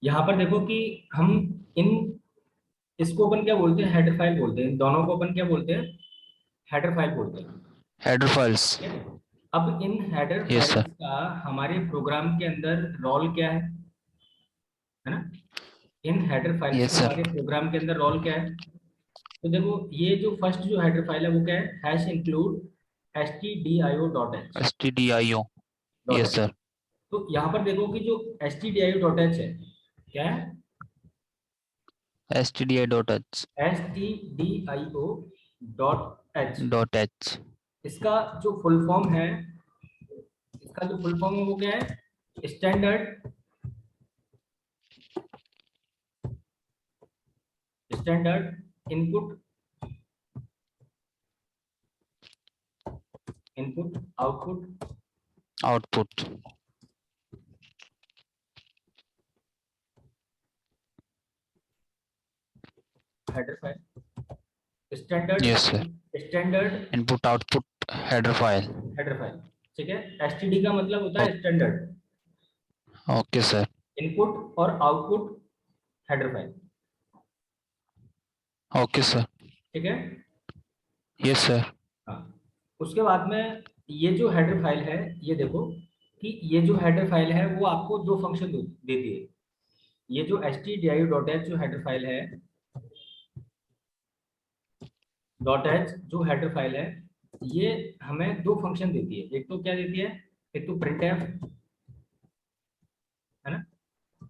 यहाँ पर देखो कि हम इन इसको अपन क्या बोलते हैं, हेडर फाइल बोलते हैं। इन दोनों को अपन क्या बोलते हैं, हेडर फाइल बोलते हैं। Header files. ठीक है। अब इन हेडर यस सर। फाइल्स का हमारे प्रोग्राम के अंदर रोल क्या है ना। इन हेडर फाइल्स यस का सर। हमारे प्रोग्राम के अंदर रोल क्या है। तो देखो ये जो फर्स्ट जो हेडर फाइल है वो क्या है, hash include stdio.h। stdio। Dot yes H. Sir. तो यहाँ पर देखो कि जो stdio.h है, क्या है, stdio.h। stdio.h। Dot H. इसका जो फुल फॉर्म है, इसका जो फुल फॉर्म है वो क्या है, standard standard input input output output. Header file. Standard yes sir. Standard input output header file. Header file. ठीक है। एसटीडी का मतलब होता है स्टैंडर्ड ओके सर। इनपुट और output header file. Okay sir. ठीक है। Yes sir. हाँ। उसके बाद में ये जो हेडर फाइल है, ये देखो कि ये जो हेडर फाइल है वो आपको दो फंक्शन देती है। ये जो stdio.h जो हेडर फाइल है, डॉट एच जो हेडर फाइल है, ये हमें दो फंक्शन देती है। एक तो क्या देती है, एक तो printf है ना।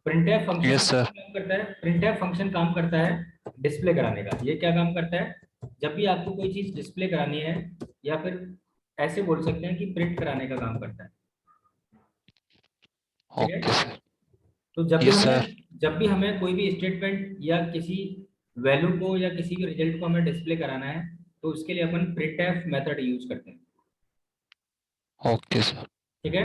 printf function yes sir. काम करता है, printf फंक्शन काम करता है डिस्प्ले कराने का। ये क्या काम करता है, जब भी आपको कोई चीज डिस्प्ले करानी है, या फिर ऐसे बोल सकते हैं कि प्रिंट कराने का काम करता है। ठीक है। Okay sir. तो यस सर। जब भी हमें कोई भी स्टेटमेंट या किसी वैल्यू को या किसी भी रिजल्ट को हमें डिस्प्ले कराना है, तो उसके लिए अपन printf मेथड यूज करते हैं। Okay sir. ठीक है।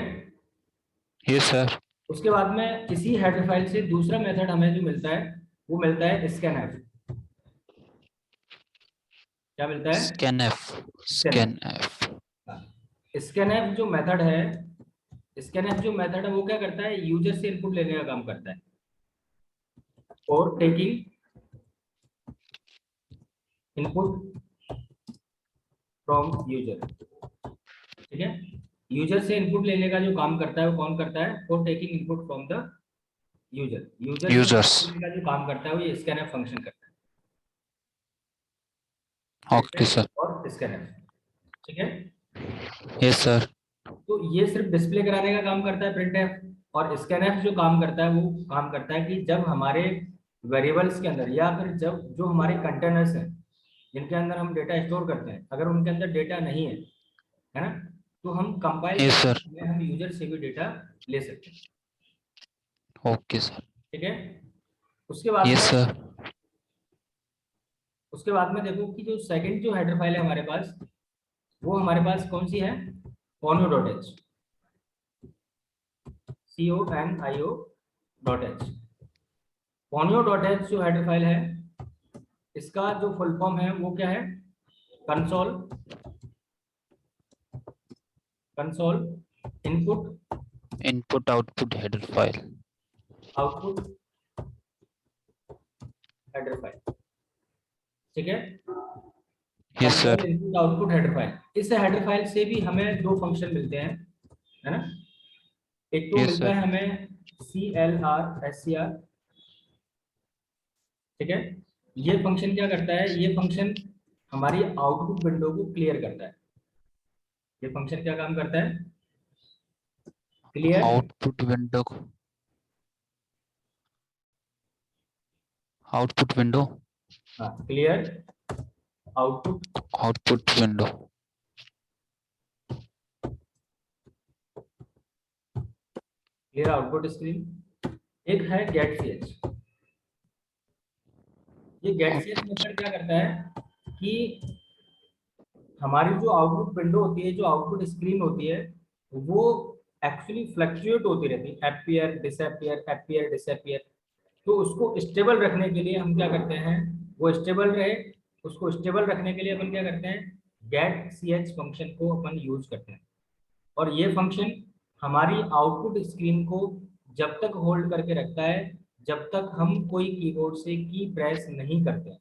Yes sir. उसके बाद में इसी हेडर फाइल से दूसरा मेथड हमें जो मिलता है, वो मिलता है स्कैनफ। क्या मिलता है, स्कैनएफ। स्कैनफ। स्कैनएफ। स्कैनफ जो मेथड है, स्कैनफ जो मेथड है वो क्या करता है, यूजर से इनपुट लेने का काम करता है, और टेकिंग इनपुट फ्रॉम यूजर। ठीक है। यूजर से इनपुट लेने का जो काम करता है वो कौन करता है, और taking input from the user. User से यूजर्स। इनपुट लेने का जो काम करता है वो ये स्कैनफ फंक्शन करता है। Okay printf sir. और स्कैनफ। ठीक है। Yes sir. तो ये सिर्फ डिस्प्ले कराने का काम करता है प्रिंटफ, और स्कैनफ जो काम करता है वो काम करता है कि जब हमारे वेरिएबल्स के अंदर, या फिर जब जो हमारे कंटेनर्स हैं जिनके अंदर हम डेटा स्टोर करते हैं, अगर उनके अंदर डेटा नहीं है ना, तो हम कंपाइल यस करके सर। उसमें हम यूजर से भी डेटा ले सकते हैं। Okay sir. ठीक है। उसके बाद यस में सर। उसके बाद में देखो कि जो सेकंड जो हेडर फाइल है हमारे पास, वो हमारे पास कौन सी है, conio.h। conio.h। conio.h जो हेडर फाइल है, इसका जो फुल फॉर्म है वो क्या है, console console input input output header file. Output header file. ठीक है। Yes console sir. Input output header file. इस हेडर फाइल से भी हमें दो फंक्शन मिलते हैं, है ना। एक तो यस मिलता सर। है हमें CLR SCR। ठीक है। ये फंक्शन क्या करता है, ये फंक्शन हमारी आउटपुट विंडो को क्लियर करता है। ये फंक्शन क्या काम करता है, clear. Output window. Output window. हाँ, clear output, output window. Clear output screen. एक है गेट सी एच। ये गेट सी एच मेथड क्या करता है कि हमारी जो आउटपुट विंडो होती है, जो आउटपुट स्क्रीन होती है, वो एक्चुअली फ्लक्चुएट होती रहती है, अपीयर डिसअपीयर अपीयर डिसअपीयर। तो उसको स्टेबल रखने के लिए हम क्या करते हैं, वो स्टेबल रहे, उसको स्टेबल रखने के लिए अपन क्या करते हैं, गेट सी एच फंक्शन को अपन यूज करते हैं। और ये फंक्शन हमारी आउटपुट स्क्रीन को जब तक होल्ड करके रखता है, जब तक हम कोई कीबोर्ड से की प्रेस नहीं करते।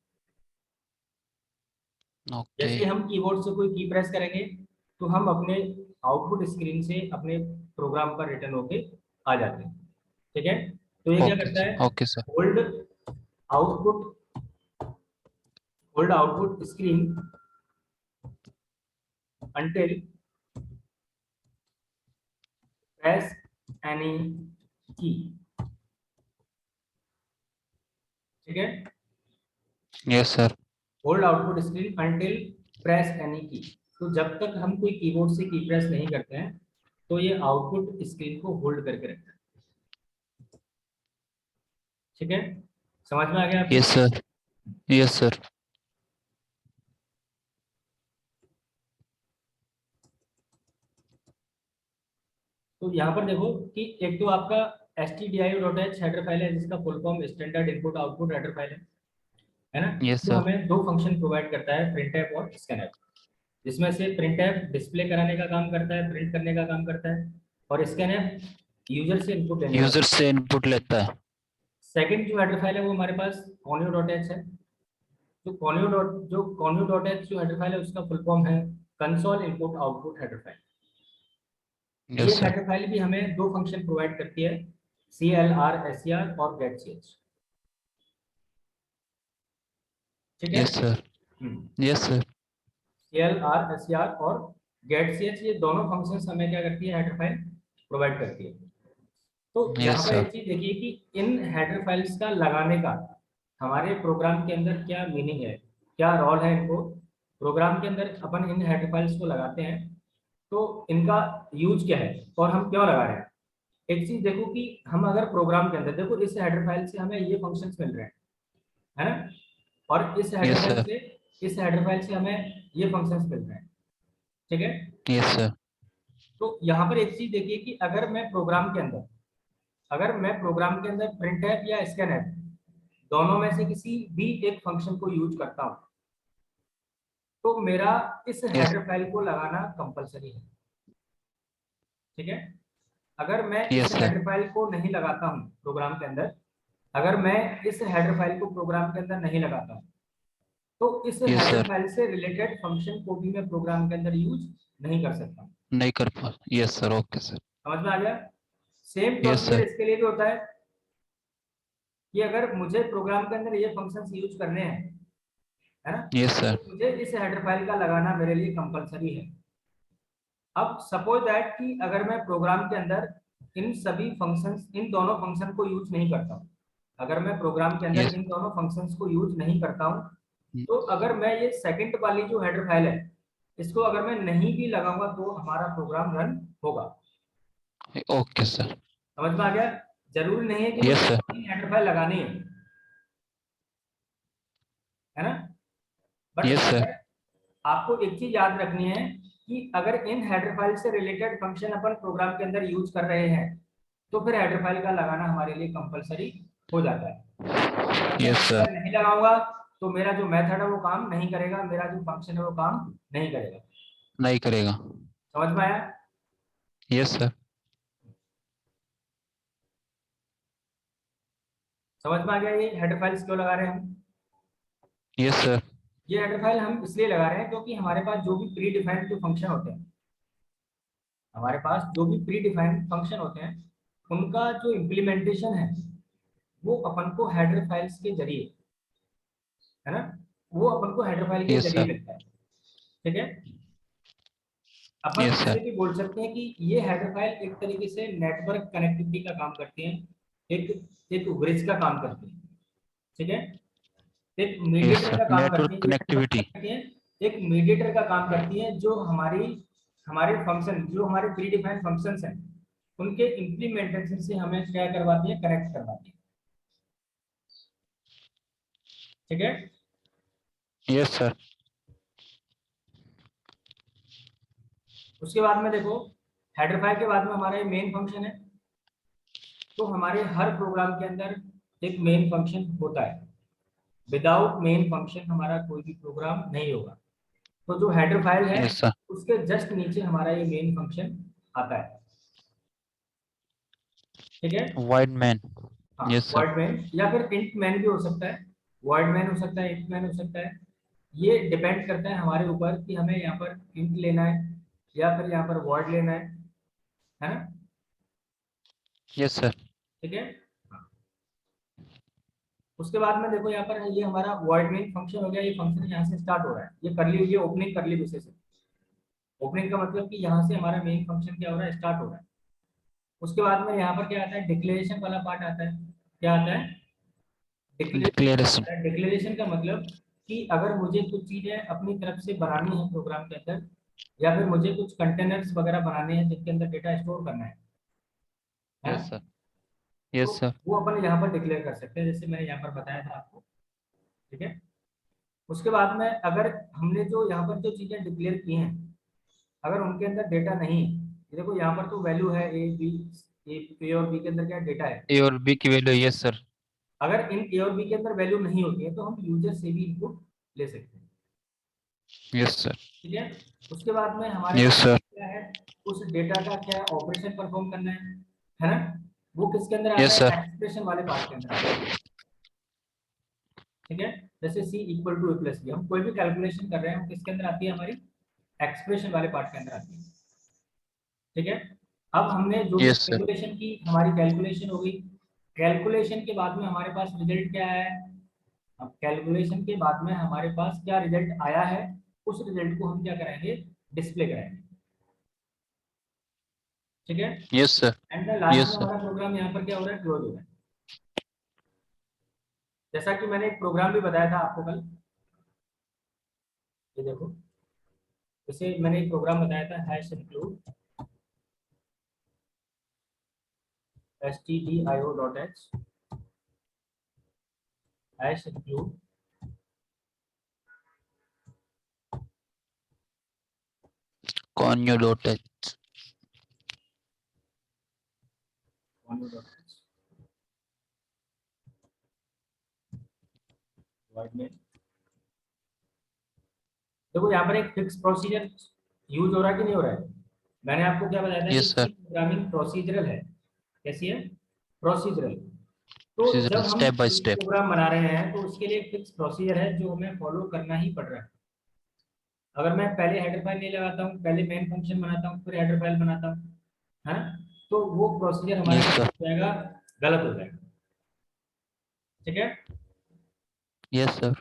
जैसे Okay. हम कीबोर्ड से कोई की प्रेस करेंगे तो हम अपने आउटपुट स्क्रीन से अपने प्रोग्राम पर रिटर्न होके आ जाते हैं। ठीक है, तो ये क्या Okay, करता sir. है, Okay, sir. Hold output, hold output screen until press any key। ठीक है, Yes, sir. Hold output screen until press any key। तो जब तक हम कोई कीबोर्ड से की प्रेस नहीं करते हैं तो ये आउटपुट स्क्रीन को होल्ड करके रखता है। ठीक है, समझ में आ गया आपको? Yes, sir. Yes, sir. तो यहाँ पर देखो कि एक तो आपका stdio.h हेडर फाइल है जिसका full form standard input output header file है ना। Yes, जो sir. हमें दो फंक्शन प्रोवाइड करता है, printf और scanf, जिसमें से printf डिस्प्ले कराने का काम करता है, प्रिंट करने का काम करता है, और scanf यूजर से इनपुट लेने का। यूजर से इनपुट लेता है। सेकंड जो हेडर फाइल है वो हमारे पास conio.h है। तो conio.h जो हेडर फाइल है उसका फुल फॉर्म है console input output header file. ये Yes, sir. हेडर फाइल भी हमें दो फंक्शन प्रोवाइड करती है, CLR SCR और getch। ठीक है, Yes, sir. Yes, sir. CLR SCR और getch, ये दोनों फंक्शंस हमें क्या करती है, हेडर फाइल प्रोवाइड करती है। तो यहाँ Yes, पर sir. एक चीज देखिए कि इन हेडर फाइल्स का लगाने का हमारे प्रोग्राम के अंदर क्या मीनिंग है, क्या रोल है इनको। प्रोग्राम के अंदर अपन इन हेडर फाइल्स को लगाते हैं तो इनका यूज क्या है और हम क्यों लगा रहे हैं। एक चीज देखो कि हम अगर प्रोग्राम के अंदर देखो इस हेडर फाइल से हमें ये फंक्शंस मिल रहे हैं, है ना, और इस हेडर Yes, फाइल sir. से, इस हेडर फाइल से हमें ये फंक्शंस मिल रहे हैं। ठीक है, Yes, sir. तो यहाँ पर एक चीज देखिए कि अगर मैं प्रोग्राम के अंदर, अगर मैं प्रोग्राम के अंदर printf या scanf दोनों में से किसी भी एक फंक्शन को यूज करता हूं तो मेरा इस Yes. हेडर फाइल को लगाना कंपलसरी है। ठीक है, अगर मैं इस Yes, sir. हेडर फाइल को नहीं लगाता हूं प्रोग्राम के अंदर, अगर मैं इस हेडर फाइल को प्रोग्राम के अंदर नहीं लगाता हूं तो इस Yes, हेडर sir. फाइल से रिलेटेड फंक्शन को भी मैं प्रोग्राम के अंदर यूज नहीं कर सकता। नहीं कर पा। Yes, sir. Okay, sir. समझ में आ गया? Same Yes, procedure sir. इसके लिए भी होता है कि अगर मुझे प्रोग्राम के अंदर ये फंक्शंस यूज करने हैं, है ना, Yes, तो sir. मुझे इस हेडर फाइल का लगाना मेरे लिए कंपलसरी है। अब सपोज दैट कि अगर मैं प्रोग्राम के अंदर इन सभी फंक्शंस, इन दोनों फंक्शन को यूज नहीं करता हूं, अगर मैं प्रोग्राम के अंदर Yes. इन दोनों फंक्शंस को यूज नहीं करता हूं तो अगर मैं ये सेकंड वाली जो हेडर फाइल है इसको अगर मैं नहीं भी लगाऊंगा तो हमारा प्रोग्राम रन होगा। Okay, sir. समझ में आ गया? जरूरी नहीं है कि Yes, मुझे sir. हेडर फाइल लगानी है ना, बट Yes, sir. अगर आपको एक चीज याद रखनी है कि अगर इन हेडर फाइल से रिलेटेड फंक्शन अपन प्रोग्राम के अंदर यूज कर रहे हैं तो फिर हेडर फाइल का लगाना हमारे लिए कंपलसरी हो जाता है। अगर मैं Yes, हेडर sir. फाइल नहीं लगाऊंगा तो मेरा जो मेथड है वो काम नहीं करेगा, मेरा जो फंक्शन है वो काम नहीं करेगा। नहीं करेगा। समझ में आया? Yes, sir. समझ में आ गया ये हेडर फाइल्स क्यों लगा रहे हैं हम? Yes, sir. ये हेडर फाइल हम इसलिए लगा रहे हैं क्योंकि हमारे पास जो भी प्री डिफाइंड जो फंक्शन होते हैं, हमारे पास जो भी प्री डिफाइंड फंक्शन होते हैं उनका जो इम्प्लीमेंटेशन है वो अपन को हेडर फाइल्स के जरिए, है ना, वो अपन को हेडर फाइल के Yes, जरिए sir. मिलता है। ठीक है, अपन Yes, sir. ऐसे भी बोल सकते हैं कि ये हेडर फाइल एक तरीके से नेटवर्क कनेक्टिविटी का काम करती है, एक एक ब्रिज का काम करती है। ठीक है, एक Yes, मीडिएटर sir. का काम करती Network है, ये नेटवर्क connectivity. करती है, एक मीडिएटर का काम करती है जो हमारी, हमारे फंक्शन, जो हमारे प्री डिफाइंड फंक्शंस हैं उनके इम्प्लीमेंटेशन से हमें क्या करवाती है, कनेक्ट करवाती है। ठीक है, Yes, sir. उसके बाद में देखो हेडर फाइल के बाद में हमारा ये मेन फंक्शन है। तो हमारे हर प्रोग्राम के अंदर एक मेन फंक्शन होता है, विदाउट मेन फंक्शन हमारा कोई भी प्रोग्राम नहीं होगा। तो जो हेडर फाइल है Yes, sir. उसके जस्ट नीचे हमारा ये मेन फंक्शन आता है। ठीक है, Wide man. हाँ Yes, sir. वर्ड मैन या फिर इंट मैन भी हो सकता है, वर्ड मैन हो सकता है, इंट मैन हो सकता है। ये डिपेंड करता है हमारे ऊपर कि हमें यहाँ पर इंट लेना है या फिर यहाँ पर वर्ड लेना है ना। Yes, sir. ठीक है। हाँ। उसके बाद में देखो यहाँ पर ये हमारा वर्ड मेन फंक्शन हो गया, ये फंक्शन यहाँ से स्टार्ट हो रहा है, ये करली, ये ओपनिंग करली ब्रेसेस है। ओपनिंग का मतलब कि यहाँ से हमारा मेन फंक्शन क्या हो रहा है, स्टार्ट हो रहा है। उसके बाद में यहाँ पर क्या आता है, डिक्लेरेशन वाला पार्ट आता है। क्या आता है, Declaration. डिक्लेरेशन। डिक्लेरेशन का मतलब कि अगर मुझे कुछ चीजें अपनी तरफ से बनानी है प्रोग्राम के अंदर, या फिर मुझे कुछ कंटेनर्स वगैरह बनाने हैं जिसके अंदर डेटा स्टोर करना है Yes, ना, sir. तो Yes, sir. वो अपन यहाँ पर डिक्लेयर कर सकते हैं, जैसे मैंने यहाँ पर बताया था आपको। ठीक है। उसके बाद में अगर हमने जो यहाँ पर जो चीजें डिक्लेयर की हैं, अगर उनके अंदर डेटा नहीं है, ये देखो यहाँ पर तो वैल्यू है ए बी, ए और बी के अंदर क्या डेटा है। A और B की वैल्यू yes, sir. अगर इन ए और बी के अंदर वैल्यू नहीं होती है तो हम यूजर से भी इनपुट ले सकते हैं। Yes, sir. ठीक है। उसके बाद में हमारे Yes, पास sir. क्या है, उस डेटा का क्या ऑपरेशन परफॉर्म करना है ना। वो किसके अंदर आता Yes, है, sir. एक्सप्रेशन वाले पार्ट के अंदर आता है। ठीक है। जैसे C equal to A plus B, हम कोई भी कैलकुलेशन कर रहे हैं, वो किसके अंदर आती है, हमारी एक्सप्रेशन वाले पार्ट के अंदर आती है। ठीक है। अब हमने जो भी Yes, sir. कैलकुलेशन की, हमारी कैलकुलेशन हो गई। कैलकुलेशन के बाद में हमारे पास रिजल्ट क्या है, अब कैलकुलेशन के बाद में हमारे पास क्या रिजल्ट आया है, उस रिजल्ट को हम क्या कराएंगे, डिस्प्ले कराएंगे। ठीक है। Yes, sir. And last Yes, में sir. हमारा प्रोग्राम यहाँ पर क्या हो रहा है, क्लोज हो रहा है। जैसा कि मैंने एक प्रोग्राम भी बताया था आपको कल, ये देखो, जैसे मैंने एक प्रोग्राम बताया था, hash include stdio.h, hash include Conio.h. देखो यहाँ पर एक फिक्स प्रोसीजर यूज हो रहा है कि नहीं हो रहा है। मैंने आपको क्या बताया था कि Yes, sir. इसकी प्रोग्रामिंग प्रोसीजरल है। कैसी है, प्रोसीजरल। तो Procedural जब हम step by कोई step. प्रोग्राम बना रहे हैं तो उसके लिए एक फिक्स प्रोसीजर है जो हमें फॉलो करना ही पड़ रहा है। अगर मैं पहले हेडर फाइल नहीं लगाता हूँ, पहले मेन फंक्शन बनाता हूँ, फिर हेडर फाइल बनाता हूँ, है ना, तो वो प्रोसीजर हमारे Yes, लिए sir. हो जाएगा, गलत हो जाएगा। ठीक है। Yes, sir.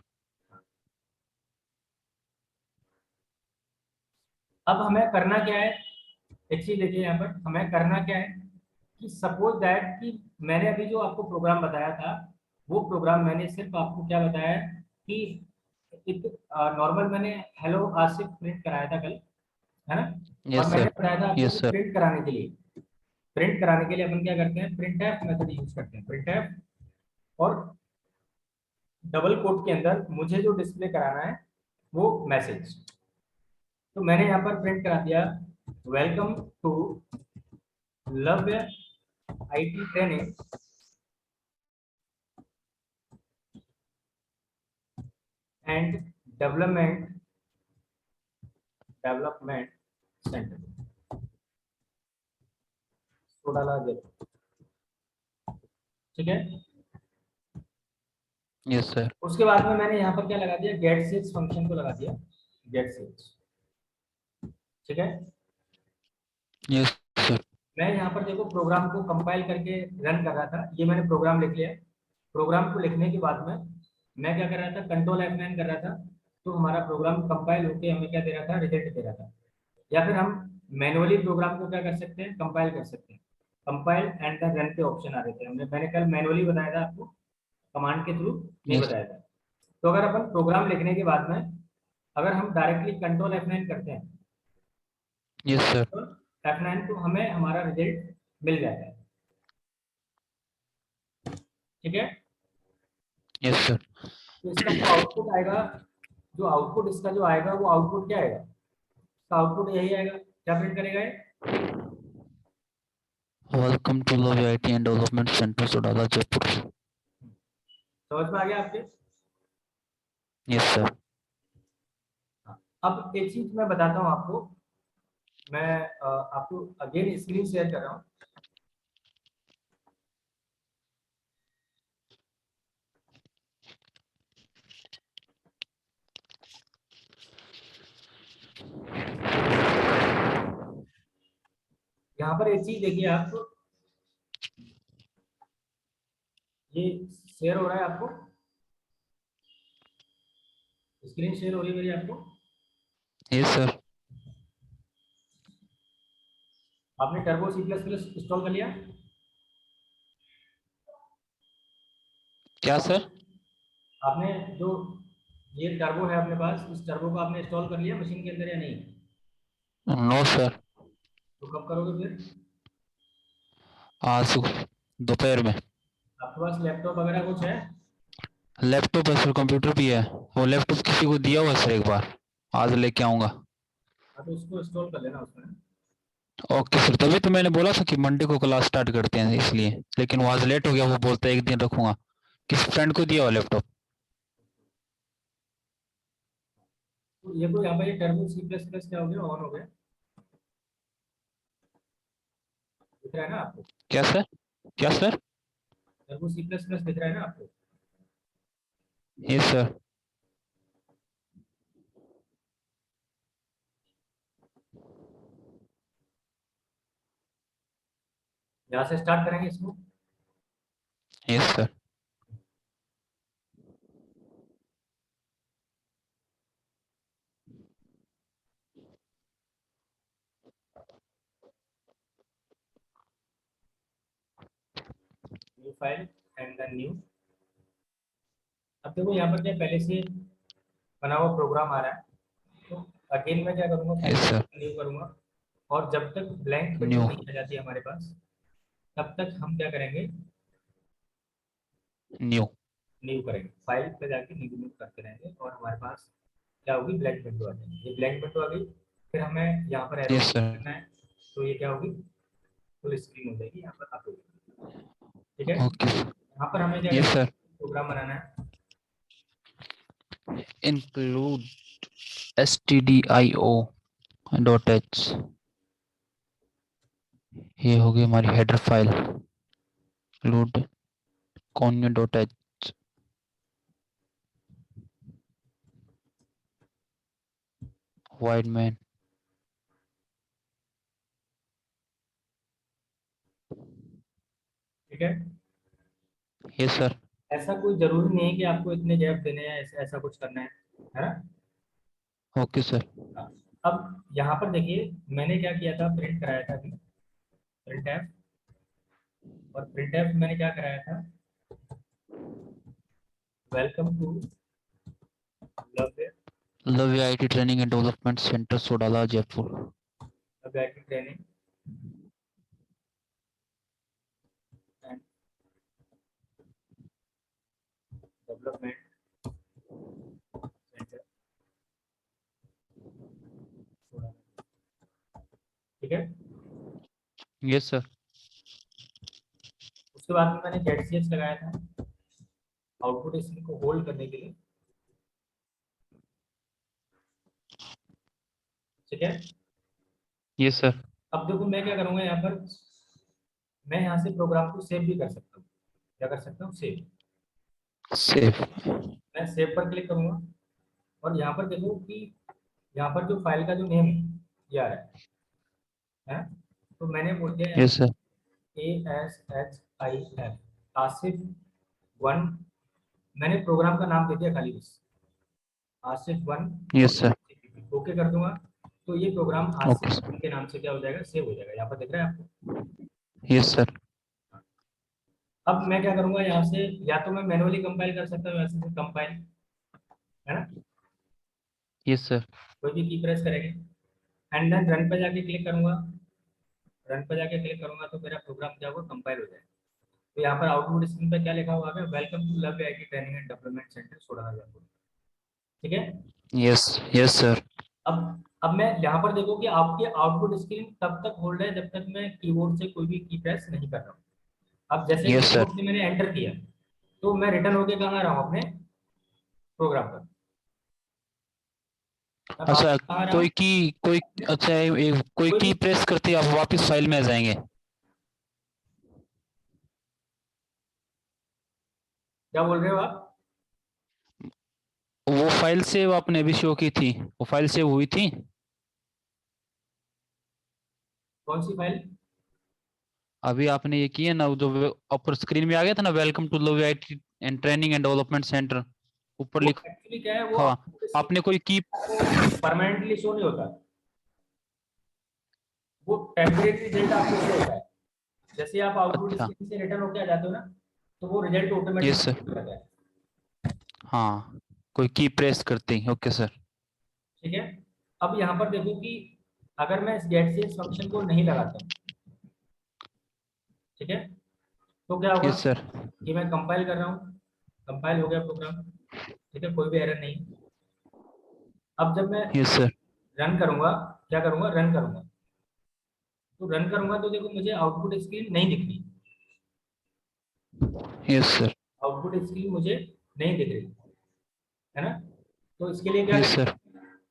अब हमें करना क्या है, एक चीज देखिए यहाँ पर हमें करना क्या है, कि सपोज दैट कि मैंने अभी जो आपको प्रोग्राम बताया था, वो प्रोग्राम मैंने सिर्फ आपको क्या बताया है कि एक नॉर्मल मैंने हेलो आसिफ प्रिंट कराया था कल, है ना। और Yes, मैंने sir. बताया था आपको Yes, कि sir. प्रिंट कराने के लिए अपन क्या करते हैं, प्रिंट एफ मेथड यूज करते हैं, प्रिंट एफ। और डबल कोट के अंदर मुझे जो डिस्प्ले कराना है वो मैसेज, तो मैंने यहाँ पर प्रिंट करा दिया, welcome to love IT training and development development centre, तो डाला देखो। ठीक है। Yes, sir. उसके बाद में मैंने यहाँ पर क्या लगा दिया, गेट सेल्स फंक्शन को लगा दिया, गेट सेल्स। ठीक है। Yes, sir. मैं यहाँ पर देखो प्रोग्राम को कंपाइल करके रन कर रहा था, ये मैंने प्रोग्राम लिख लिया। प्रोग्राम को लिखने के बाद में मैं क्या कर रहा था, कंट्रोल F9 कर रहा था, तो हमारा प्रोग्राम कंपाइल होके हमें क्या दे रहा था, रिजल्ट दे रहा था। या फिर हम मैनुअली प्रोग्राम को क्या कर सकते हैं, कंपाइल कर सकते हैं। कंपाइल एंड द रन के ऑप्शन आ रहे थे, मैंने कल मैनुअली बताया था आपको, कमांड के थ्रू नहीं Yes. बताया था। तो अगर अपन प्रोग्राम लिखने के बाद में अगर हम डायरेक्टली कंट्रोल F9 करते हैं, Yes, sir. तो F9 तो हमें हमारा रिजल्ट मिल जाता है। ठीक है। Yes, sir. तो इसका जो आउटपुट आएगा, जो आउटपुट इसका जो आएगा, वो आउटपुट क्या आएगा, इसका आउटपुट यही आएगा। क्या प्रिंट करेगा ये, Welcome to Love IT and Development Center, Sodala, Jaipur. समझ में आ गया आपके। Yes, sir. हाँ। अब एक चीज मैं बताता हूँ आपको, मैं आपको अगेन स्क्रीन शेयर कर रहा हूँ। यहाँ पर एक चीज देखिए आप, ये शेयर हो रहा है आपको, स्क्रीन शेयर हो रही है मेरी आपको? Yes sir. आपने turbo C plus plus install कर लिया? क्या सर? आपने जो ये टर्बो है अपने पास, इस टर्बो को आपने इंस्टॉल कर लिया मशीन के अंदर या नहीं? No sir. तो कब करोगे फिर? आज दोपहर में। आपके पास लैपटॉप वगैरह कुछ है? लैपटॉप है सर, कंप्यूटर भी है। वो लैपटॉप किसी को दिया हुआ है सर, एक बार आज लेके आऊंगा। हाँ तो उसको इंस्टॉल कर लेना उसमें। ओके सर, तभी तो मैंने बोला था कि मंडे को क्लास स्टार्ट करते हैं इसलिए, लेकिन वो आज लेट हो गया। वो बोलता है एक दिन रखूंगा। किसी फ्रेंड को दिया हुआ लैपटॉप। तो ये को यहाँ पर ये टर्बो सी प्लस प्लस क्या हो गया, ऑन हो गया, दिख रहा है ना आपको? क्या सर? क्या sir? Turbo C plus plus दिख रहा है ना आपको? Yes sir. यहाँ से स्टार्ट करेंगे इसको। Yes sir. New file and then new. अब देखो यहाँ पर क्या पहले से बना हुआ प्रोग्राम आ रहा है, तो अगेन मैं क्या करूँगा, फाइल यस सर। न्यू करूँगा। और जब तक ब्लैंक विंडो न्यू। नहीं आ जाती हमारे पास, तब तक हम क्या करेंगे, न्यू। न्यू करेंगे, फाइल पे जाके न्यू न्यू करते रहेंगे और हमारे पास क्या होगी, ब्लैंक विंडो आ जाएगी। ये ब्लैंक विंडो आ गई, फिर हमें यहाँ पर एरो यस सर। करना है, तो ये क्या होगी, फुल स्क्रीन हो जाएगी, यहाँ पर आप लोग, ठीक है। Okay sir. यहाँ पर हमें क्या यस करना है, सर। प्रोग्राम बनाना है। Include stdio.h। ये होगी हमारी header file. include conio.h। Wide man. ठीक है, यस सर। ऐसा कोई जरूरी नहीं है कि आपको इतने गैप देने हैं, ऐसा ऐसा कुछ करना है ना? Okay sir. हाँ। अब यहाँ पर देखिए, मैंने क्या किया था, प्रिंट कराया था अभी, प्रिंट एफ। और प्रिंट एफ मैंने क्या कराया था, welcome to love love IT training and development centre Sodala Jaipur. Training and development centre, ठीक है। Yes sir. उसके बाद में मैंने जेडसीएच लगाया था, आउटपुट स्क्रीन को होल्ड करने के लिए, ठीक है। Yes sir. अब देखो मैं क्या करूंगा यहाँ पर, मैं यहाँ से प्रोग्राम को सेव भी कर सकता हूँ। क्या कर सकता हूँ, सेव। सेफ। मैं सेव पर क्लिक करूंगा और यहाँ पर देखो कि यहाँ पर जो फाइल का जो नेम है ये आ रहा है, तो मैंने बोल दिया यहाँ yes sir. ASHIF, Asif one. मैंने प्रोग्राम का नाम दे दिया खाली बस, Asif one. Yes sir. Okay कर दूंगा, तो ये program okay Asif sir. One के नाम से क्या हो जाएगा, सेव हो जाएगा। यहाँ पर दिख रहा है आपको? Yes sir. अब मैं क्या करूंगा यहाँ से, या तो मैं मैनुअली कंपाइल कर सकता हूँ, वैसे कंपाइल, है ना, यस सर। कोई भी की प्रेस करेंगे एंड देन रन पे जाके क्लिक करूंगा। रन पे जाके क्लिक करूंगा तो मेरा प्रोग्राम क्या होगा, कंपाइल हो जाएगा। तो यहाँ पर आउटपुट स्क्रीन पे क्या लिखा हुआ है, welcome to love IT training and development centre Sodala Jaipur, ठीक है। यस। Yes sir. अब मैं यहाँ पर देखो कि आपकी आउटपुट स्क्रीन तब तक होल्ड है जब तक मैं कीबोर्ड से कोई भी की प्रेस नहीं कर रहा हूँ। अब जैसे यस सर। कीबोर्ड से मैंने एंटर किया, तो मैं रिटर्न होके कहाँ आ रहा हूँ, अपने प्रोग्राम पर। मैं अच्छा, वापस कहाँ आ रहा कोई हूँ, की कोई अच्छा एक कोई कोई की भी, प्रेस करते ही आप वापस फाइल में आ जाएंगे। क्या बोल रहे हो आप? वो फाइल सेव आपने अभी शो की थी, वो फाइल सेव हुई थी। कौन सी फाइल? अभी आपने ये किया ना, जो ऊपर स्क्रीन में आ गया था ना, welcome to love IT and training and development centre, ऊपर वो लिखा एक्चुअली क्या है, वो हुआ, आपने कोई की परमानेंटली शो नहीं होता, वो टेम्परेरी रिजल्ट आपको शो होता है। जैसे आप आउटपुट अच्छा स्क्रीन से रिटर्न होकर आ जाते हो ना, तो वो रिजल्ट यस ऑटोमेटिक सर, हो जाता है। हाँ कोई की प्रेस करते ही, ओके सर। ठीक है। अब यहाँ पर देखो कि अगर मैं इस गेट से इस फंक्शन को नहीं लगाता हूँ, ठीक है, तो क्या होगा यस सर, कि मैं कंपाइल कर रहा हूँ, कंपाइल हो गया प्रोग्राम, ठीक है, कोई भी एरर नहीं। अब जब मैं यस सर, रन करूंगा, क्या करूंगा, रन करूंगा, तो रन करूंगा तो देखो मुझे आउटपुट स्क्रीन नहीं दिख रही, यस सर, आउटपुट स्क्रीन मुझे नहीं दिख रही, है ना। तो इसके लिए क्या यस करें सर,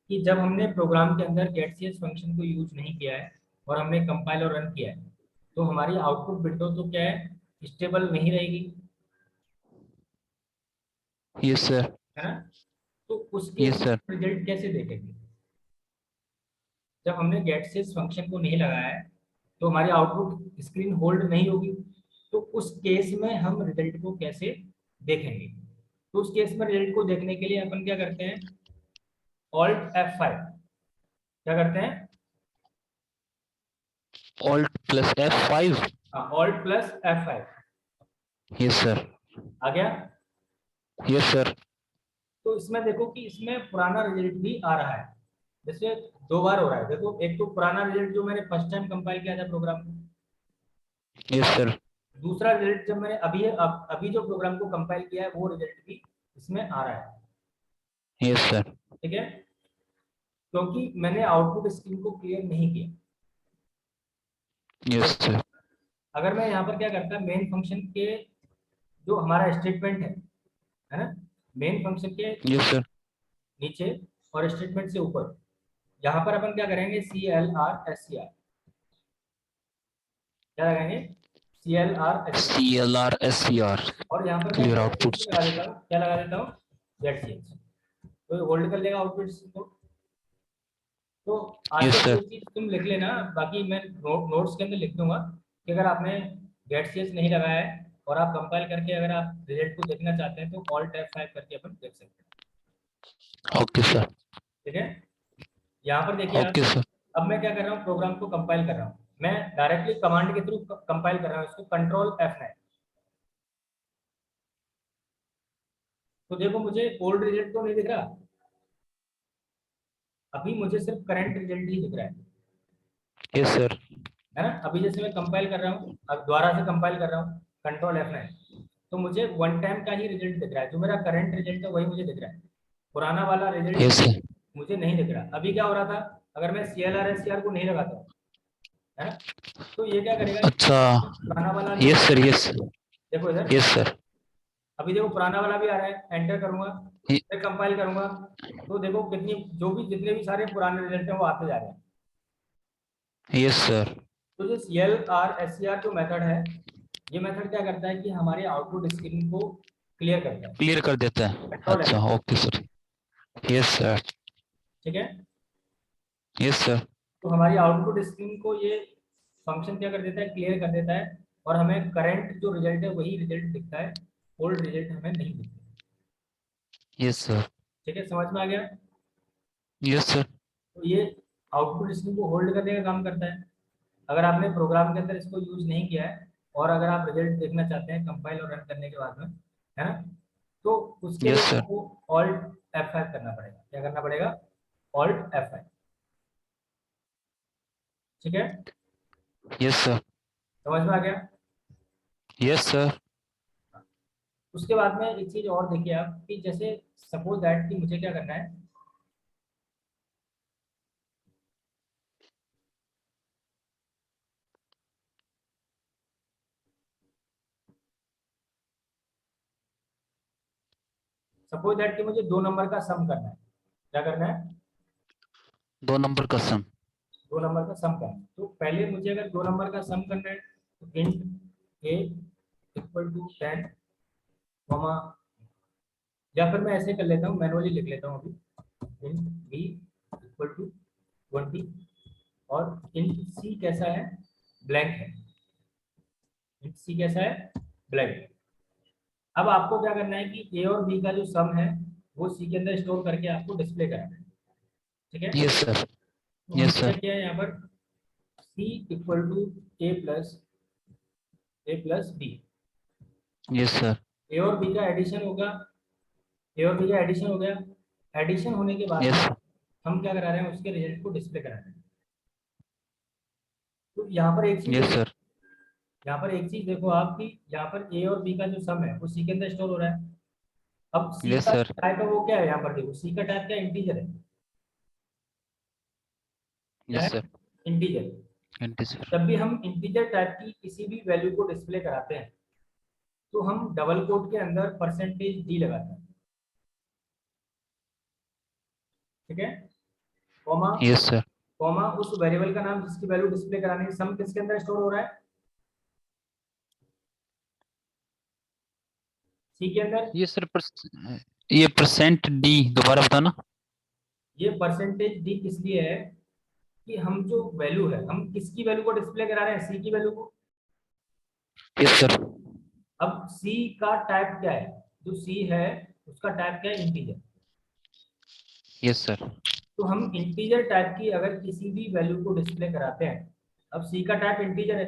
कि जब हमने प्रोग्राम के अंदर getcs फंक्शन को यूज नहीं किया है और हमने कंपाइल और रन किया है, तो हमारी आउटपुट विंडो तो क्या है, स्टेबल नहीं रहेगी, यस सर, है ना। तो उस केस यस में सर, रिजल्ट कैसे देखेंगे, जब हमने getcs फंक्शन को नहीं लगाया है तो हमारी आउटपुट स्क्रीन होल्ड नहीं होगी, तो उस केस में हम रिजल्ट को कैसे देखेंगे। तो उस केस में रिजल्ट को देखने के लिए अपन क्या करते हैं, ऑल्ट F5, क्या करते हैं, alt plus F5, alt plus F5, yes sir, आ गया। यस सर, तो इसमें देखो कि इसमें पुराना रिजल्ट भी आ रहा है, जैसे दो बार हो रहा है, देखो एक तो पुराना रिजल्ट जो मैंने फर्स्ट टाइम कंपाइल किया था प्रोग्राम को, यस और सर, दूसरा रिजल्ट जब मैंने अभी जो प्रोग्राम को कंपाइल किया है वो रिजल्ट भी इसमें आ रहा है, यस सर, ठीक है, क्योंकि मैंने आउटपुट स्क्रीन को क्लियर नहीं किया। यस सर, अगर मैं यहाँ पर क्या करता, मेन फंक्शन के जो हमारा स्टेटमेंट है ना, मेन फंक्शन के यस सर, नीचे और स्टेटमेंट से ऊपर, यहाँ पर अपन क्या करेंगे, CLR SCR, क्या लगाएंगे, CLR SCR, CLR SCR, और यहाँ पर मैं क्लियर गेट आउटपुट, चेंज लगा देता हूँ, क्या लगा देता हूँ, गेट चेंज, तो होल्ड कर लेगा आउटपुट को। तो यस आगे से सर, ये चीज तुम लिख लेना, बाकी मैं नोट्स के अंदर लिख दूंगा कि अगर आपने गेट चेंज नहीं लगाया है और आप कंपाइल करके अगर आप रिजल्ट को देखना चाहते हैं तो ऑल्ट F5 करके अपन देख सकते हैं, ओके सर, ठीक है। यहाँ पर देखिए आप, ओके सर, अब मैं क्या कर रहा हूँ, प्रोग्राम को कंपाइल कर रहा हूँ, मैं डायरेक्टली कमांड के थ्रू कंपाइल कर रहा हूँ इसको, कंट्रोल F9, तो देखो मुझे ओल्ड रिजल्ट तो नहीं दिख रहा, अभी मुझे सिर्फ करंट रिजल्ट ही दिख रहा यस सर, है ना। अभी जैसे मैं कंपाइल कर रहा हूँ, अब दोबारा से कंपाइल कर रहा हूँ, कंट्रोल F9, तो मुझे वन टाइम का ही रिजल्ट दिख रहा है, जो मेरा करंट रिजल्ट है वही मुझे दिख रहा है, पुराना वाला रिजल्ट यस सर, मुझे नहीं दिख रहा। अभी क्या हो रहा था, अगर मैं CLR SCR को नहीं लगाता हूँ, है ना, तो ये क्या करेगा कि अच्छा, पुराना वाला जो, यस सर, यस, देखो इधर, यस सर, अभी देखो पुराना वाला भी आ रहा है, एंटर करूंगा, फिर कंपाइल करूंगा, तो देखो कितनी, जो भी जितने भी सारे पुराने रिजल्ट हैं वो आते जा रहे हैं। यस सर, तो जो CLR SCR जो मेथड है, ये मेथड क्या करता है कि हमारे आउटपुट स्क्रीन को क्लियर करता है, क्लियर कर देता है, कंट्रोल अच्छा F, okay sir, yes sir, ठीक है। यस सर, तो हमारी आउटपुट स्क्रीन को ये फंक्शन क्या कर देता है, क्लियर कर देता है, और हमें करंट जो रिजल्ट है वही रिजल्ट दिखता है, ओल्ड रिजल्ट हमें नहीं दिखता, यस सर, ठीक है, समझ में आ गया। यस सर, तो ये आउटपुट स्क्रीन को होल्ड करने का काम करता है, अगर आपने प्रोग्राम के अंदर इसको यूज नहीं किया है और अगर आप रिजल्ट देखना चाहते हैं कंपाइल और रन करने के बाद में, है ना, तो उसके लिए यस सर, आपको ऑल्ट F5 करना पड़ेगा, क्या करना पड़ेगा, ऑल्ट F5, ठीक है, यस सर, समझ में आ गया। यस सर, उसके बाद में एक चीज और देखिए आप कि जैसे सपोज दैट कि मुझे क्या करना है, सपोज दैट कि मुझे दो नंबर का सम करना है, क्या करना है, 2 नंबर का सम, दो नंबर का सम करना है, तो पहले मुझे अगर दो नंबर का सम करना है तो int a equal to 10, comma, या फिर मैं ऐसे कर लेता हूँ, मैनुअली लिख लेता हूँ अभी, इंट b इक्वल टू 20, और इंट c कैसा है, ब्लैंक है, सी कैसा है, ब्लैंक। अब आपको क्या करना है कि ए और बी का जो सम है वो सी के अंदर स्टोर करके आपको डिस्प्ले करना है, ठीक है। Yes sir. तो यस हमने क्या सर। किया है यहाँ पर, C equal to A plus B. Yes sir. A और बी का एडिशन होगा, ए और बी का एडिशन हो गया। एडिशन होने के बाद में यस हम क्या करा रहे हैं, उसके रिजल्ट को डिस्प्ले करा रहे हैं। तो यहाँ पर एक चीज यस देखो, सर। यहाँ पर एक चीज देखो आप कि यहाँ पर ए और बी का जो सम है वो सी के अंदर स्टोर हो रहा है। अब सी यस का सर। टाइप है वो क्या है, यहाँ पर देखो सी का टाइप क्या, इंटीजर है। क्या यस है, सर। इंटीजर। इंटीजर। जब भी हम इंटीजर टाइप की किसी भी वैल्यू को डिस्प्ले कराते हैं तो हम डबल कोट के अंदर परसेंटेज डी लगाते हैं, ठीक है। Comma, yes sir. कॉमा उस वेरिएबल का नाम जिसकी वैल्यू डिस्प्ले करानी है, सम किसके अंदर स्टोर हो रहा है, सी के अंदर। ये सर ये परसेंट डी दोबारा बताना। ये परसेंटेज डी किस लिए है कि हम जो वैल्यू है, हम किसकी वैल्यू को डिस्प्ले करा रहे हैं, सी की वैल्यू को। Yes sir. अब सी का टाइप क्या है, जो सी है उसका टाइप क्या है, इंटीजर। Yes sir. तो हम इंटीजर टाइप की अगर किसी भी वैल्यू को डिस्प्ले कराते हैं, अब सी का टाइप इंटीजर है,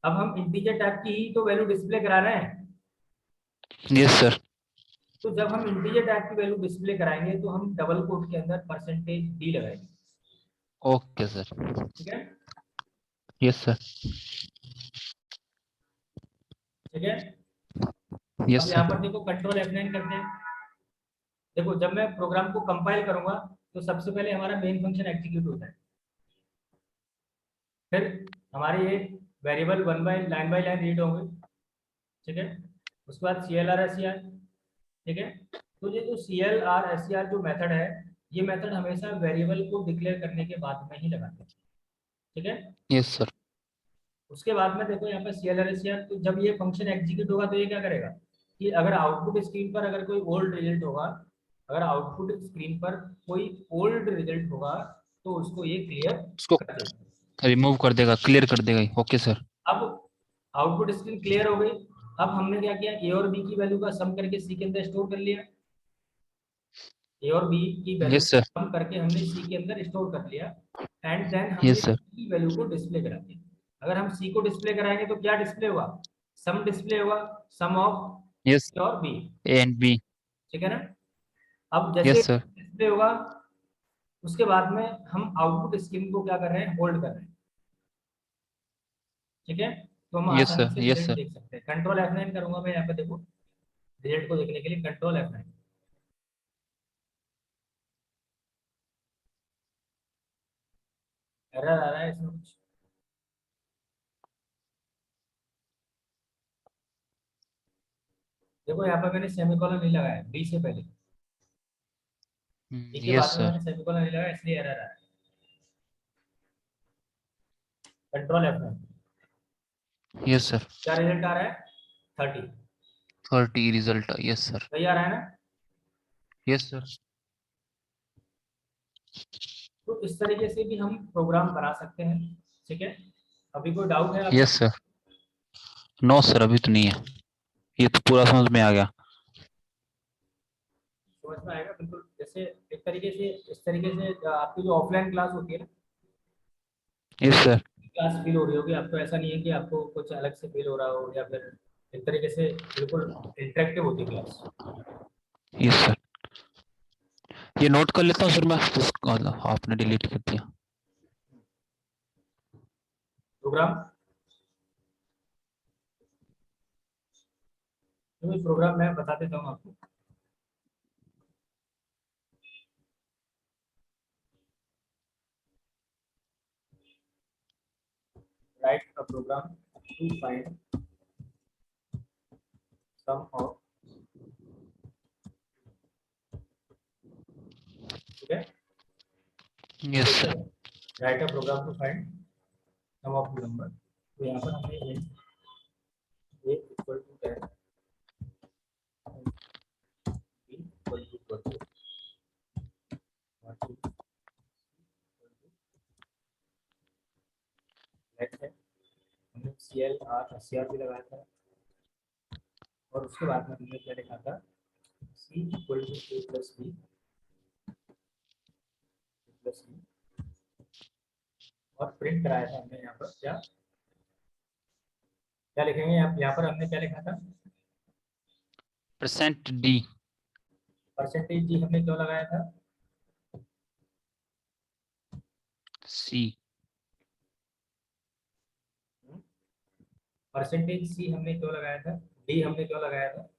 अब हम इंटीजर टाइप की ही तो वैल्यू डिस्प्ले करा रहे हैं। Yes sir. तो जब हम इंटीजर टाइप की वैल्यू डिस्प्ले कराएंगे तो हम डबल कोट के अंदर परसेंटेज डी लगाएंगे, ओके सर। ठीक है। Yes sir. ठीक है। अब यस यहाँ सर। पर देखो कंट्रोल F9 करते हैं। देखो जब मैं प्रोग्राम को कंपाइल करूंगा तो सबसे पहले हमारा मेन फंक्शन एग्जीक्यूट होता है, फिर हमारे ये वेरिएबल बाय लाइन रीड होंगे, ठीक है। उसके बाद CLR SCR, ठीक है। तो ये जो CLR SCR जो मेथड है, ये मेथड हमेशा वेरिएबल को डिक्लेयर करने के बाद में ही लगाते हैं, ठीक है। Yes sir. उसके बाद में देखो यहाँ पर CLR SCR, तो जब ये फंक्शन एग्जीक्यूट होगा तो ये क्या करेगा कि अगर आउटपुट स्क्रीन पर अगर कोई ओल्ड रिजल्ट होगा, अगर आउटपुट स्क्रीन पर कोई ओल्ड रिजल्ट होगा तो उसको ये क्लियर उसको कर देगा। रिमूव कर देगा, क्लियर कर देगा। Okay sir. अब आउटपुट स्क्रीन क्लियर हो गई। अब हमने क्या किया, ए और बी की वैल्यू का सम करके सी के अंदर स्टोर कर लिया, ए और बी की वैल्यू यस सर। सम करके हमने सी के अंदर स्टोर कर लिया। एंड देन हमने यस सर। सी की वैल्यू को डिस्प्ले करा दिया। अगर हम सी को डिस्प्ले कराएंगे तो क्या डिस्प्ले होगा, सम डिस्प्ले होगा, सम यस। ऑफ ए और बी, ए एंड बी। ठीक है ना। अब जैसे यस सर। डिस्प्ले होगा उसके बाद में हम आउटपुट स्क्रीन को क्या कर रहे हैं, होल्ड कर रहे हैं, ठीक है। तो हम यस आसानी सर। से यस रिजल्ट सर। देख सकते हैं। कंट्रोल F9 करूंगा मैं यहाँ पे, देखो रिजल्ट को देखने के लिए कंट्रोल F9। एरर आ रहा है इसमें कुछ, देखो यहाँ पर मैंने सेमीकोलन नहीं लगाया बी से पहले, बी के यस बाद में सर। मैंने सेमीकोलन नहीं लगाया इसलिए एरर आ रहा है। Control F9, yes sir. क्या रिजल्ट आ रहा है, 30, 30 रिजल्ट। Yes sir. सही आ रहा है ना। Yes sir. तो इस तरीके से भी हम प्रोग्राम बना सकते हैं, ठीक है। अभी कोई डाउट है आपको, यस सर। नो सर, अभी तो नहीं है। ये तो पूरा समझ में आ गया। समझ में आएगा बिल्कुल। जैसे एक तरीके से इस तरीके से आपकी जो ऑफलाइन क्लास होती है ना, यस सर। क्लास फील हो रही होगी आपको, ऐसा नहीं है कि आपको कुछ अलग से फील हो रहा हो, या फिर एक तरीके से बिल्कुल इंटरेक्टिव होती है क्लास। Yes sir. ये नोट कर लेता हूँ सर मैं। आपने डिलीट कर दिया। प्रोग्राम, तो प्रोग्राम मैं बता देता हूँ आपको। write a program to find sum of, ठीक है। Yes sir. Write a program to find sum of the number. तो यहाँ पर हमें ये equal to 10, equal to let है, हमने सी SCR भी लगाया था, और उसके बाद में हमने क्या लिखा था, C equal to A plus B plus B, और प्रिंट कराया था हमने यहाँ पर क्या क्या लिखेंगे, यहाँ पर हमने क्या लिखा था, %d परसेंटेज जी हमने क्यों लगाया था, c परसेंटेज सी हमने क्यों लगाया था, डी हमने क्यों लगाया था,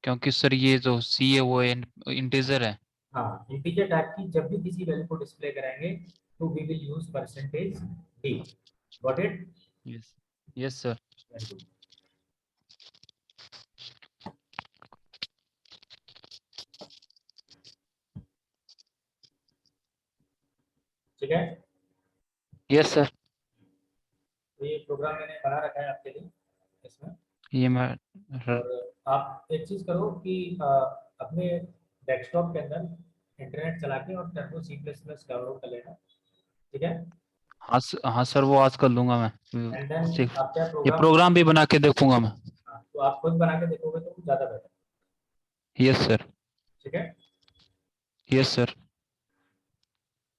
क्योंकि सर ये जो c है वो इंटीजर है। हाँ इंटीजर टाइप की जब भी किसी वैल्यू को डिस्प्ले कराएंगे तो we will use percentage D, got it, yes yes sir. Very good. ठीक है, यस सर। तो ये प्रोग्राम मैंने बना रखा है आपके लिए इसमें, ये मैं और आप एक चीज करो कि अपने डेस्कटॉप के अंदर इंटरनेट चला के और Turbo C plus plus download कर लेना, ठीक है, हाँ सर वो आज कर लूंगा मैं। एंड देन सिर्फ आप क्या ये प्रोग्राम, प्रोग्राम भी बना के देखूंगा मैं। हाँ, तो आप खुद बना के देखोगे तो ज्यादा बेटर, यस सर। ठीक है। Yes sir.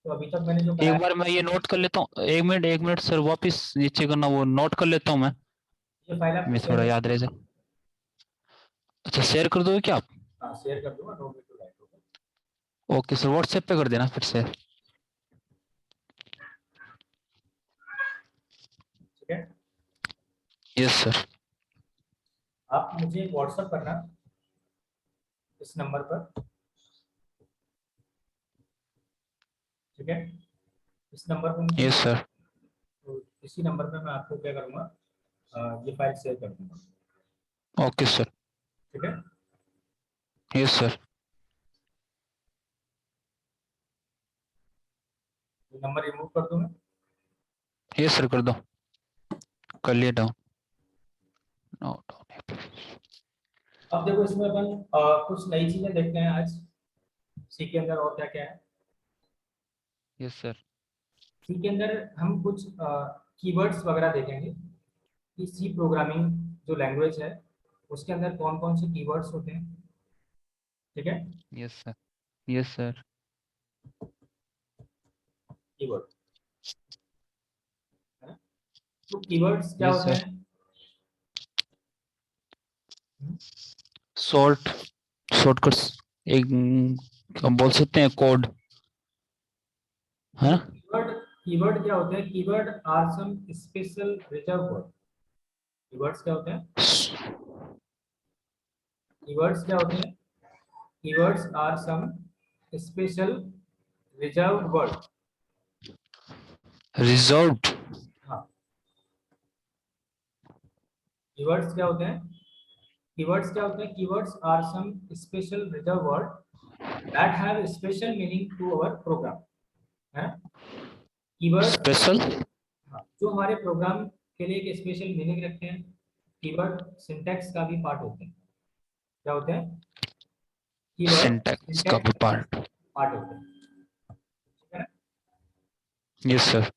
तो अभी तक मैंने जो एक कराया, बार मैं ये नोट कर लेता हूँ, एक मिनट सर, वापस नीचे करना, वो नोट कर लेता हूँ मैं। ये फाइल आपको मैं शेयर थोड़ा कर, याद रह जाए। अच्छा शेयर कर दोगे क्या आप? हाँ शेयर कर दूंगा, no need to write, okay sir, WhatsApp पे कर देना फिर से। ठीक है। Yes sir. आप मुझे व्हाट्सअप करना इस नंबर पर, ठीक है, इस नंबर पर मुझे, यस सर। तो इसी नंबर पे मैं आपको क्या करूँगा, ये फाइल शेयर कर दूंगा, ओके सर। ठीक है। Yes sir. ये नंबर रिमूव कर दूँ मैं, यस सर कर दो, कर लिया डाउन। नोट। अब देखो इसमें अपन कुछ नई चीजें देखते हैं आज, सी के अंदर और क्या क्या है। Yes sir. सी के अंदर हम कुछ कीवर्ड्स वगैरह देखेंगे कि सी प्रोग्रामिंग जो लैंग्वेज है उसके अंदर कौन कौन से कीवर्ड्स होते हैं, ठीक है, yes sir. Yes sir. Keyword है ना, तो कीवर्ड्स क्या यस होते सर। हैं, शॉर्ट शॉर्टकट्स, एक हम बोल सकते हैं कोड, है तो ना? कीवर्ड, कीवर्ड क्या होते हैं, keyword are some special reserve word, keywords क्या होते हैं, कीवर्ड्स क्या होते हैं, keywords are some special reserve word, reserved. हाँ, कीवर्ड्स क्या होते हैं, कीवर्ड्स क्या होते हैं, keywords are some special reserve word that have special meaning to our program, है, कीवर्ड्स, स्पेशल। हाँ, जो हमारे प्रोग्राम के लिए एक स्पेशल मीनिंग रखते हैं, कीवर्ड सिंटैक्स का भी पार्ट होते हैं, क्या होते हैं, कीवर्ड सिंटैक्स का भी सिंटैक्स पार्ट। पार्ट होते हैं, ठीक है ना। Yes sir.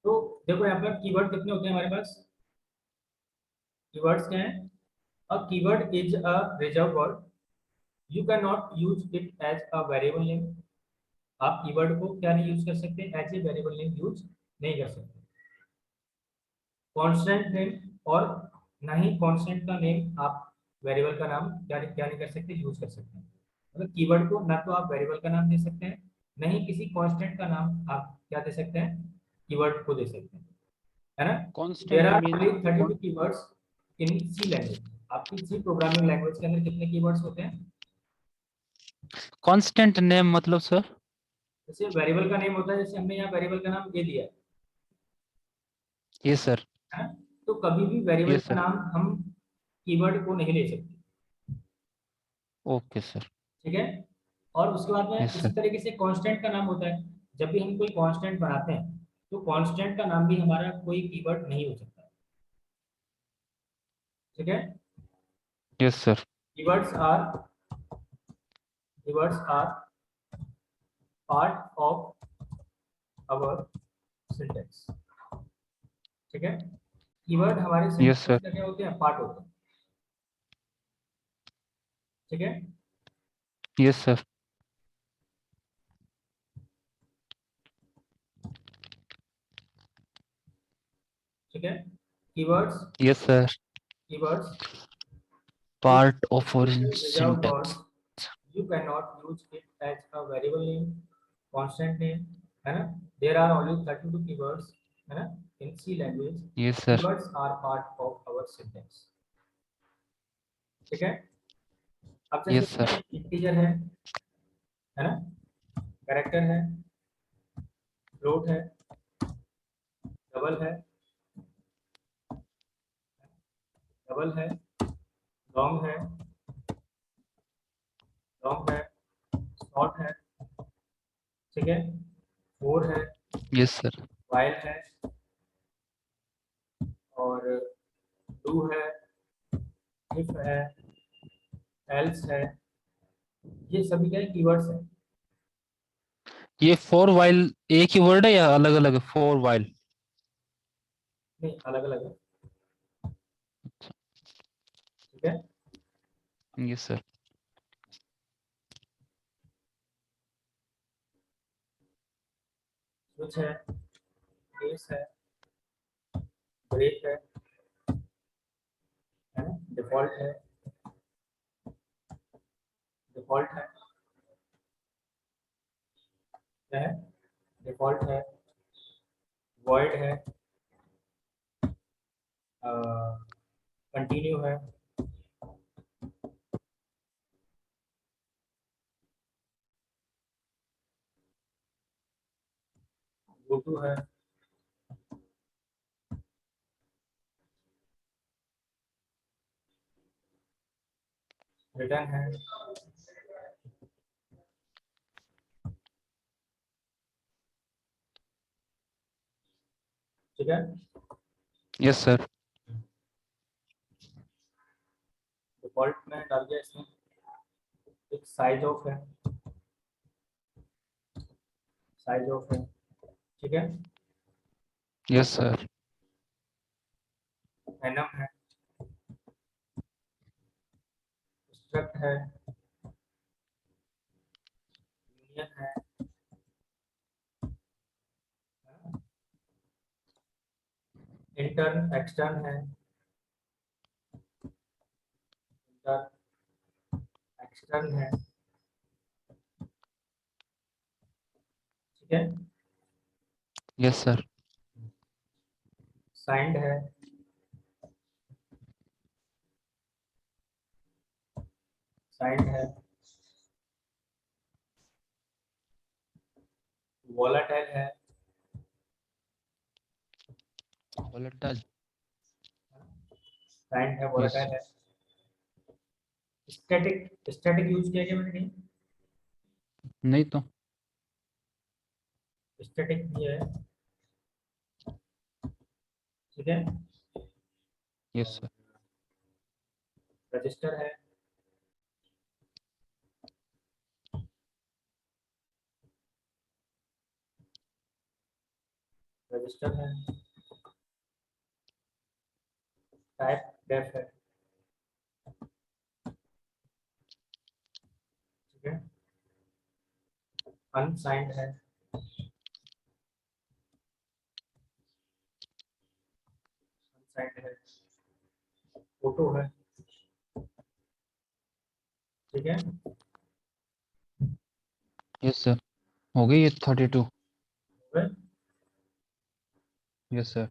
तो देखो यहाँ पर कीवर्ड कितने होते हैं हमारे पास, कीवर्ड्स क्या है, a keyword is a reserve word, you can not use it as a variable name, आप कीवर्ड को क्या नहीं यूज कर सकते, as a variable name use नहीं कर सकते। कांस्टेंट नेम, और ना ही कांस्टेंट का नेम आप वेरिएबल का नाम क्या नहीं कर सकते, यूज कर सकते हैं। मतलब कीवर्ड को ना तो आप वेरिएबल का नाम दे सकते हैं, ना ही किसी कांस्टेंट का नाम आप क्या दे सकते हैं, कीवर्ड को दे सकते हैं, है ना। There constant are mean only 32 keywords in C language. आपकी सी प्रोग्रामिंग लैंग्वेज के अंदर कितने कीवर्ड्स होते हैं, कांस्टेंट नेम मतलब सर? जैसे वेरिएबल का नेम होता है, जैसे हमने यहाँ वेरिएबल का नाम ये दिया यस सर। है ना, तो कभी भी वेरिएबल यस का सर। नाम हम कीवर्ड को नहीं ले सकते, ओके सर। ठीक है। और उसके बाद में यस इसी सर। तरीके से कांस्टेंट का नाम होता है, जब भी हम कोई कांस्टेंट बनाते हैं तो कांस्टेंट का नाम भी हमारा कोई कीवर्ड नहीं हो सकता, ठीक है। Yes sir. Keywords are keywords are part of our syntax, ठीक है। कीवर्ड हमारे यस सिंटेक्स सर। का क्या होते हैं, पार्ट होते हैं, ठीक है। Yes sir. ठीक है, keywords yes sir. Keywords part of is origin a reserved word, syntax. you cannot use it as a variable name, constant name, है ना। there are only 32 keywords, है ना, in C language, yes sir. keywords are part of our syntax, ठीक है। अब जैसे yes sir. Integer है ना, कैरेक्टर है, फ्लोट है, डबल है, डबल है, लॉन्ग है, लॉन्ग है, शॉर्ट है, ठीक है, फोर है, यस सर। वाइल है, और डू है, इफ है, एल्स है, ये सभी क्या कीवर्ड्स हैं। ये फॉर वाइल एक ही वर्ड है या अलग अलग है? For while. नहीं, अलग अलग है, ठीक है। Yes sir. स्विच है, केस है, ब्रेक है ना, डिफॉल्ट है, डिफॉल्ट है, क्या है, डिफॉल्ट है, वॉइड है, कंटिन्यू है, गो टू है, रिटर्न है, ठीक है। Yes sir. डिफॉल्ट में डाल दिया इसमें, एक साइज ऑफ है, साइज ऑफ है, ठीक है। Yes sir. एनम है, स्ट्रक्ट है, यूनियन है, इंटर्न एक्सटर्न है, इंटर्न एक्सटर्न है, ठीक है। Yes sir. साइंड है, साइंड है, वॉलेटाइल है, वोलेटाइल। साइंड है, यस। वॉलेटाइल है। स्टैटिक स्टैटिक यूज किया गया मैंने कहीं, नहीं तो। स्टैटिक भी है, ठीक है। Yes sir. रजिस्टर है, रजिस्टर है, टाइप डेफ है, ठीक है, अनसाइंड है, अनसाइंड है, फोटो है, ठीक है। यस सर, हो गई ये 32। फिर यस सर।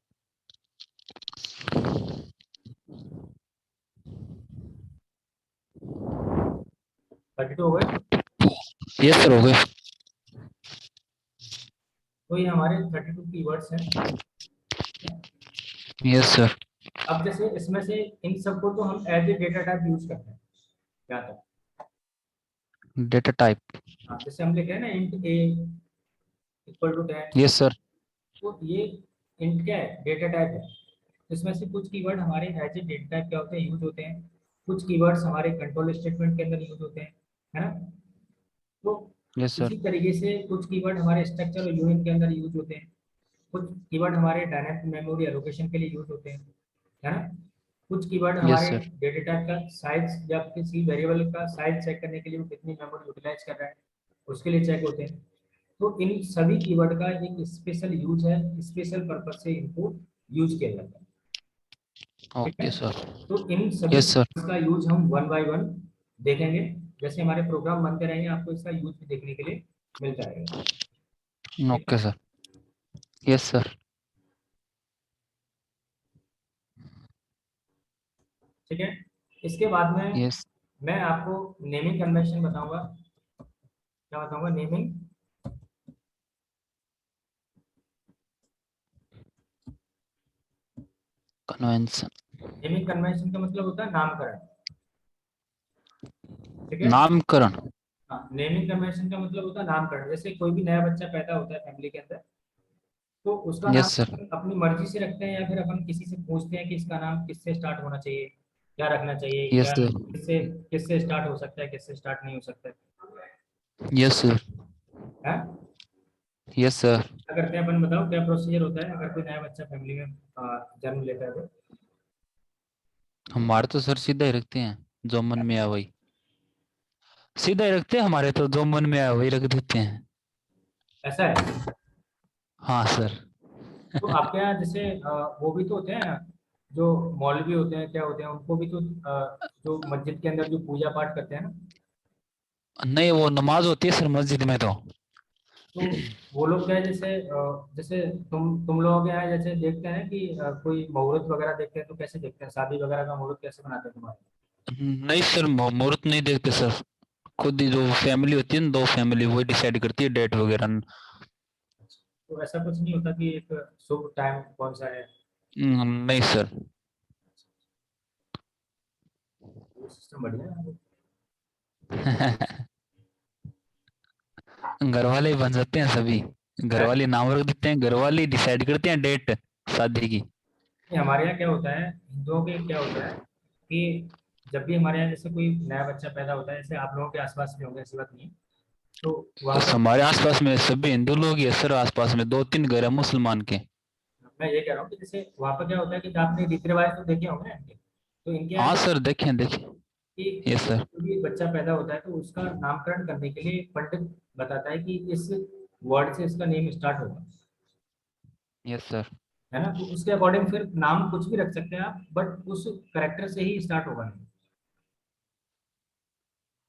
32 हो गए। यस सर, हो गए। तो ये हमारे 32 कीवर्ड्स हैं। Yes sir. अब जैसे इसमें से इन सबको तो हम as a data type use करते हैं, क्या तक। Data type. हाँ, जैसे हम लिखे हैं ना int a equal to 10, yes sir. तो ये इंट क्या है, डेटा टाइप है। इसमें से कुछ कीवर्ड हमारे एज ए डेटा टाइप क्या होते हैं, यूज होते हैं। कुछ कीवर्ड्स हमारे कंट्रोल स्टेटमेंट के अंदर यूज होते हैं, है ना। तो यस सर। इसी तरीके से कुछ कीवर्ड हमारे स्ट्रक्चर और यूनिट के अंदर यूज होते हैं। कुछ कीवर्ड हमारे डायनेमिक मेमोरी एलोकेशन के लिए यूज होते हैं, है ना। कुछ कीवर्ड यस हमारे सर। डेटा टाइप का साइज या किसी वेरिएबल का साइज चेक करने के लिए वो कितनी मेमोरी यूटिलाइज कर रहा है, उसके लिए चेक होते हैं। तो इन सभी कीवर्ड का एक स्पेशल यूज है, स्पेशल पर्पज से इनको यूज किया जाता है, ठीक है। Okay sir. तो इन सभी यस सर। का यूज हम वन बाय वन देखेंगे। जैसे हमारे प्रोग्राम बनते रहेंगे आपको इसका यूज भी देखने के लिए मिलता रहेगा, ठीक ओके है। सर। Yes sir. ठीक है, इसके बाद में यस। मैं आपको नेमिंग कन्वेंशन बताऊंगा। क्या बताऊंगा, नेमिंग। कन्वेंशन। नेमिंग कन्वेंशन का मतलब होता है नामकरण, ठीक है। नामकरण। हाँ, नेमिंग कन्वेंशन का मतलब होता है नामकरण। जैसे कोई भी नया बच्चा पैदा होता है फैमिली के अंदर, तो उसका नाम यस सर। अपन अपनी मर्जी से रखते हैं या फिर अपन किसी से पूछते हैं कि इसका नाम किससे स्टार्ट होना चाहिए, क्या रखना चाहिए, यस क्या सर। किससे किससे स्टार्ट हो सकता है, किससे स्टार्ट नहीं हो सकता यस सर। है। Yes sir. क्या करते हैं अपन, बताओ क्या प्रोसीजर होता है अगर कोई नया बच्चा फैमिली में जन्म लेता है तो। हमारे तो सर सीधा ही रखते हैं, जो मन में आए वही सीधा ही रखते हैं। हमारे तो जो मन में आए वही रख देते हैं। ऐसा है। हाँ सर। तो आपके यहाँ जैसे वो भी तो होते हैं जो मौलवी होते हैं, क्या होते हैं, उनको भी तो जो मस्जिद के अंदर जो पूजा पाठ करते हैं ना, नहीं, वो नमाज होती है सर मस्जिद में तो। तो वो लोग क्या है, जैसे जैसे तुम लोगों के यहाँ जैसे देखते हैं कि कोई मुहूर्त वगैरह देखते हैं तो कैसे देखते हैं, शादी वगैरह का मुहूर्त कैसे बनाते हैं तुम्हारे। नहीं सर, मुहूर्त नहीं देखते सर। खुद ही जो फैमिली होती है ना, दो फैमिली वही डिसाइड करती है डेट वगैरह। तो ऐसा कुछ नहीं होता कि एक शुभ टाइम कौन सा है। नहीं सर। ये सिस्टम बढ़िया है। घर वाले ही बन जाते हैं सभी। घर वाले नाम रख देते हैं, घर वाले डिसाइड करते हैं डेट शादी की। नहीं, हमारे यहाँ क्या होता है, हिंदुओं के क्या होता है कि जब भी हमारे यहाँ जैसे कोई नया बच्चा पैदा होता है, जैसे आप लोगों के आसपास भी होंगे, ऐसी बात नहीं है, तो वहाँ बस पर हमारे आसपास में सभी हिंदू लोग ही है सर। आसपास में दो तीन घर है मुसलमान के। मैं ये कह रहा हूँ कि जैसे वहाँ पर क्या होता है कि आपने रीति रिवाज तो देखे होंगे ना इनके, तो इनके यहाँ हाँ क्या सर, देखें देखें। कि यस जब सर। भी एक बच्चा पैदा होता है तो उसका नामकरण करने के लिए पंडित बताता है कि इस वर्ड से इसका नेम स्टार्ट होगा, यस सर। है ना। तो उसके अकॉर्डिंग फिर नाम कुछ भी रख सकते हैं आप, बट उस करेक्टर से ही स्टार्ट होगा नहीं,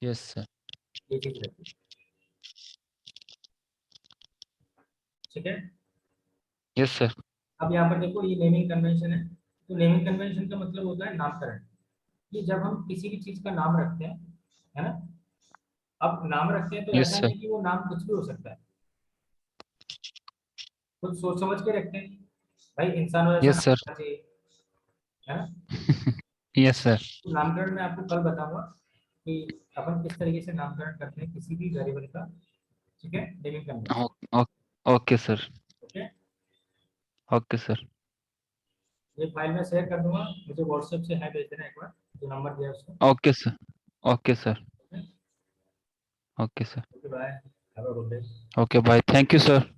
यस सर। ये चीज रहती है, ठीक है। Yes sir. अब यहाँ पर देखो ये नेमिंग कन्वेंशन है। तो नेमिंग कन्वेंशन का मतलब होता है नामकरण, कि जब हम किसी भी चीज का नाम रखते हैं, है ना। अब नाम रखते हैं तो यस ऐसा सर। नहीं कि वो नाम कुछ भी हो सकता है, कुछ सोच समझ के रखते हैं। भाई इंसान हो ऐसा यस नाम सर। होना चाहिए, है ना। Yes sir. तो नामकरण में आपको कल बताऊंगा कि अपन किस तरीके से नामकरण करते हैं किसी भी वेरिएबल का, ठीक है, naming convention, okay sir. Okay. Okay sir. ये फाइल मैं शेयर कर दूंगा, मुझे व्हाट्सएप से हाई भेज देना एक बार, जो नंबर दिया है उसको, okay sir. Okay sir. Okay. Okay sir. Okay bye, have a good day. Okay bye, thank you sir.